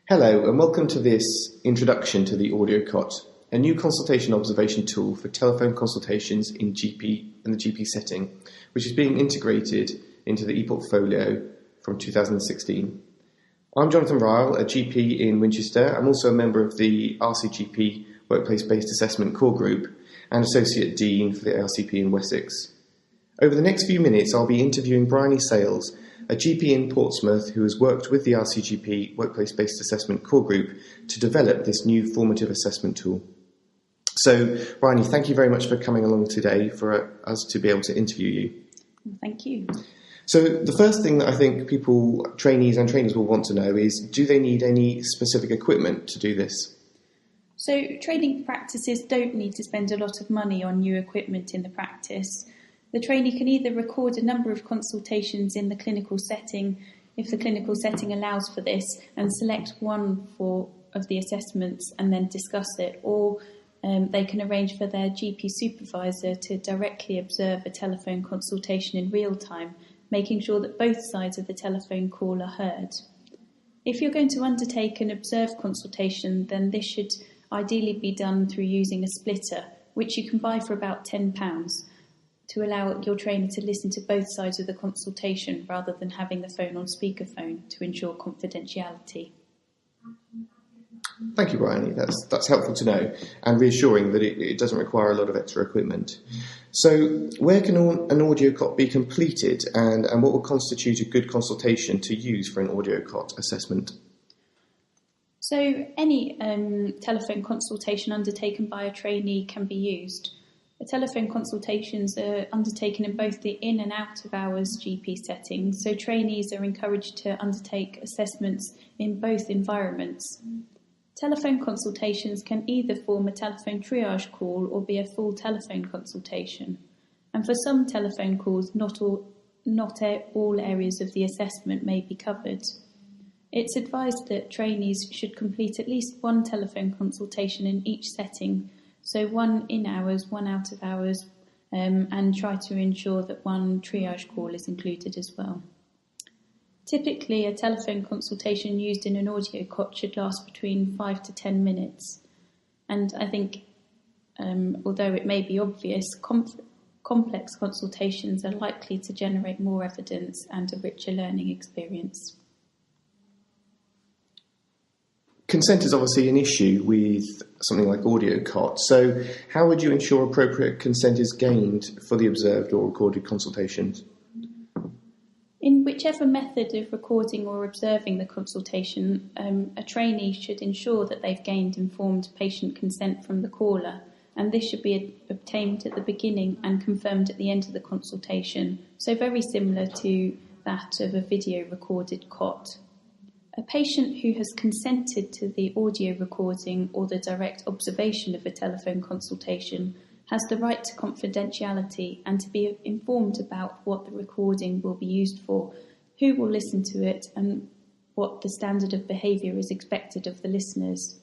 Hello and welcome to this introduction to the AudioCot, a new consultation observation tool for telephone consultations in the GP setting, which is being integrated into the ePortfolio from 2016. I'm Jonathan Ryle, a GP in Winchester. I'm also a member of the rcgp Workplace-Based Assessment Core Group and Associate Dean for the RCP in Wessex. Over the next few minutes, I'll be interviewing Bryony Sales, a GP in Portsmouth who has worked with the rcgp Workplace-Based Assessment Core Group to develop this new formative assessment tool. So, Bryony, thank you very much for coming along today for us to be able to interview you. Thank you. So, the first thing that I think trainees and trainers will want to know is, do they need any specific equipment to do this? So, training practices don't need to spend a lot of money on new equipment in the practice. The trainee can either record a number of consultations in the clinical setting, if the clinical setting allows for this, and select one of the assessments and then discuss it, or they can arrange for their GP supervisor to directly observe a telephone consultation in real time, making sure that both sides of the telephone call are heard. If you're going to undertake an observed consultation, then this should ideally be done through using a splitter, which you can buy for about £10, to allow your trainer to listen to both sides of the consultation rather than having the phone on speakerphone to ensure confidentiality. Thank you, Bryony. That's helpful to know and reassuring that it doesn't require a lot of extra equipment. So, where can an AudioCot be completed and what will constitute a good consultation to use for an AudioCot assessment? So, any telephone consultation undertaken by a trainee can be used. The telephone consultations are undertaken in both the in and out of hours GP settings, so trainees are encouraged to undertake assessments in both environments. Telephone consultations can either form a telephone triage call or be a full telephone consultation. And for some telephone calls, not all areas of the assessment may be covered. It's advised that trainees should complete at least one telephone consultation in each setting, so one in hours, one out of hours, and try to ensure that one triage call is included as well. Typically, a telephone consultation used in an AudioCot should last between 5 to 10 minutes. And I think, although it may be obvious, complex consultations are likely to generate more evidence and a richer learning experience. Consent is obviously an issue with something like AudioCot, so how would you ensure appropriate consent is gained for the observed or recorded consultations? In whichever method of recording or observing the consultation, a trainee should ensure that they've gained informed patient consent from the caller, and this should be obtained at the beginning and confirmed at the end of the consultation, so very similar to that of a video recorded COT. A patient who has consented to the audio recording or the direct observation of a telephone consultation has the right to confidentiality and to be informed about what the recording will be used for, who will listen to it, and what the standard of behaviour is expected of the listeners.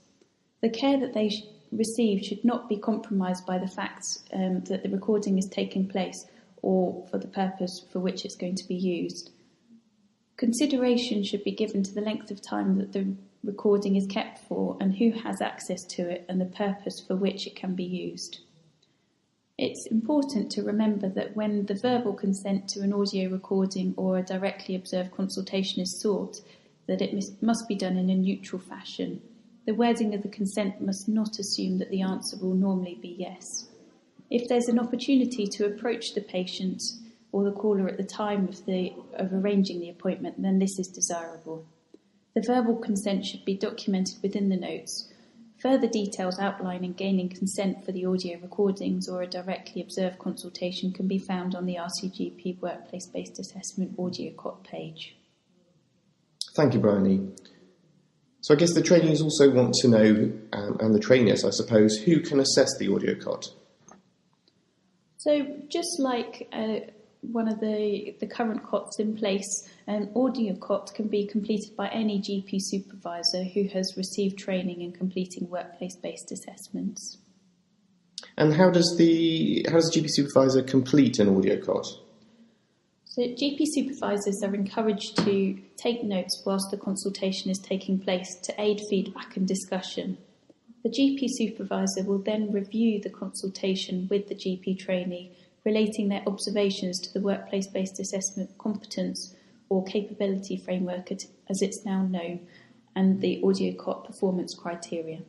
The care that they receive should not be compromised by the fact that the recording is taking place or for the purpose for which it's going to be used. Consideration should be given to the length of time that the recording is kept for and who has access to it and the purpose for which it can be used. It's important to remember that when the verbal consent to an audio recording or a directly observed consultation is sought, that it must be done in a neutral fashion. The wording of the consent must not assume that the answer will normally be yes. If there's an opportunity to approach the patient or the caller at the time of arranging the appointment, then this is desirable. The verbal consent should be documented within the notes. Further details outlining gaining consent for the audio recordings or a directly observed consultation can be found on the rcgp Workplace-Based Assessment AudioCot page. Thank you, Bryony. So I guess the trainees also want to know, and the trainers, I suppose, who can assess the AudioCot? So just like one of the current COTs in place, an AudioCot can be completed by any GP supervisor who has received training in completing workplace-based assessments. And how does the GP supervisor complete an AudioCot? So GP supervisors are encouraged to take notes whilst the consultation is taking place to aid feedback and discussion. The GP supervisor will then review the consultation with the GP trainee, relating their observations to the workplace-based assessment competence or capability framework as it's now known, and the AudioCOT performance criteria.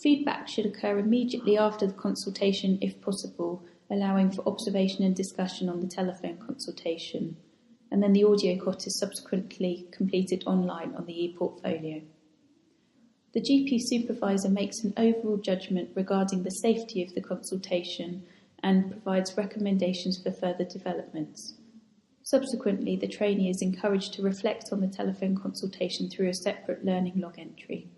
Feedback should occur immediately after the consultation if possible, allowing for observation and discussion on the telephone consultation, and then the AudioCOT is subsequently completed online on the e-portfolio. The GP supervisor makes an overall judgment regarding the safety of the consultation and provides recommendations for further developments. Subsequently, the trainee is encouraged to reflect on the telephone consultation through a separate learning log entry.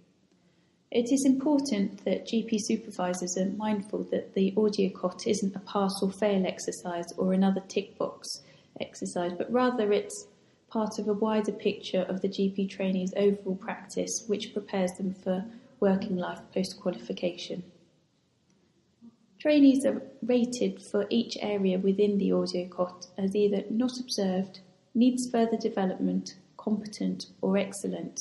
It is important that GP supervisors are mindful that the AudioCOT isn't a pass or fail exercise or another tick box exercise, but rather it's part of a wider picture of the GP trainee's overall practice, which prepares them for working life post-qualification. Trainees are rated for each area within the AudioCOT as either not observed, needs further development, competent or excellent.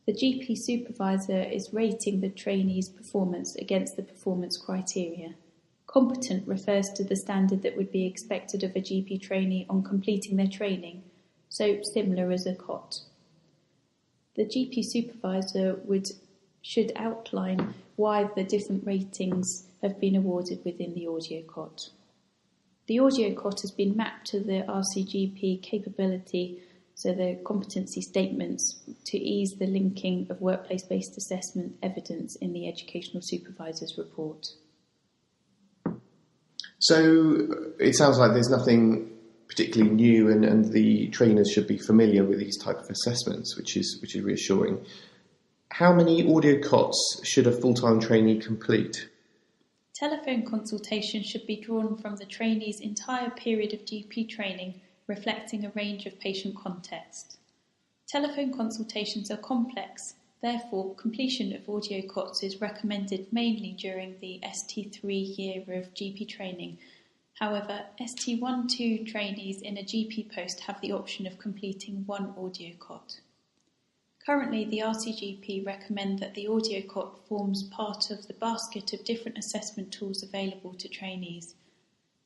The GP supervisor is rating the trainee's performance against the performance criteria. Competent refers to the standard that would be expected of a GP trainee on completing their training, so similar as a COT. The GP supervisor should outline why the different ratings have been awarded within the AudioCOT. The AudioCOT has been mapped to the rcgp capability, so the competency statements, to ease the linking of workplace-based assessment evidence in the educational supervisor's report. So it sounds like there's nothing particularly new, and the trainers should be familiar with these type of assessments, which is reassuring. How many AudioCOTs should a full-time trainee complete? Telephone consultation should be drawn from the trainee's entire period of GP training, reflecting a range of patient context. Telephone consultations are complex, therefore completion of AudioCOTs is recommended mainly during the ST3 year of GP training. However, ST1-2 trainees in a GP post have the option of completing one AudioCOT. Currently, the rcgp recommend that the AudioCOT forms part of the basket of different assessment tools available to trainees.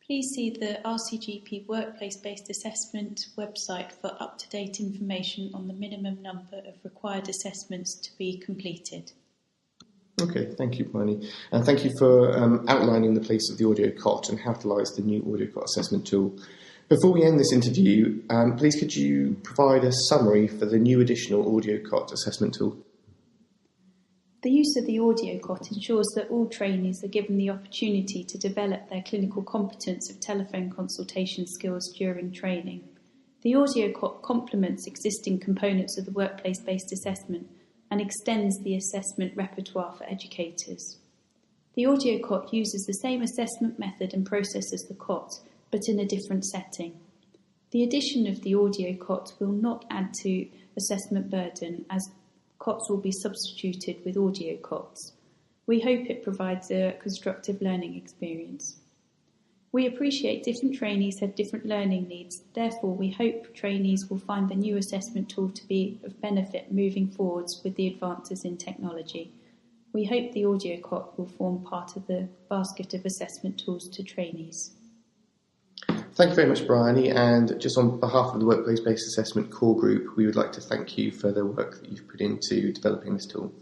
Please see the rcgp workplace-based assessment website for up-to-date information on the minimum number of required assessments to be completed. Okay, thank you, Bryony. And thank you for outlining the place of the AudioCOT and how to utilise the new AudioCOT assessment tool. Before we end this interview, please could you provide a summary for the new additional AudioCOT assessment tool? The use of the AudioCOT ensures that all trainees are given the opportunity to develop their clinical competence of telephone consultation skills during training. The AudioCOT complements existing components of the workplace-based assessment and extends the assessment repertoire for educators. The AudioCOT uses the same assessment method and process as the COT, but in a different setting. The addition of the AudioCOT will not add to assessment burden, as COTs will be substituted with AudioCOTs. We hope it provides a constructive learning experience. We appreciate different trainees have different learning needs, therefore we hope trainees will find the new assessment tool to be of benefit moving forwards with the advances in technology. We hope the AudioCOT will form part of the basket of assessment tools to trainees. Thank you very much, Bryony, and just on behalf of the Workplace-Based Assessment Core Group, we would like to thank you for the work that you've put into developing this tool.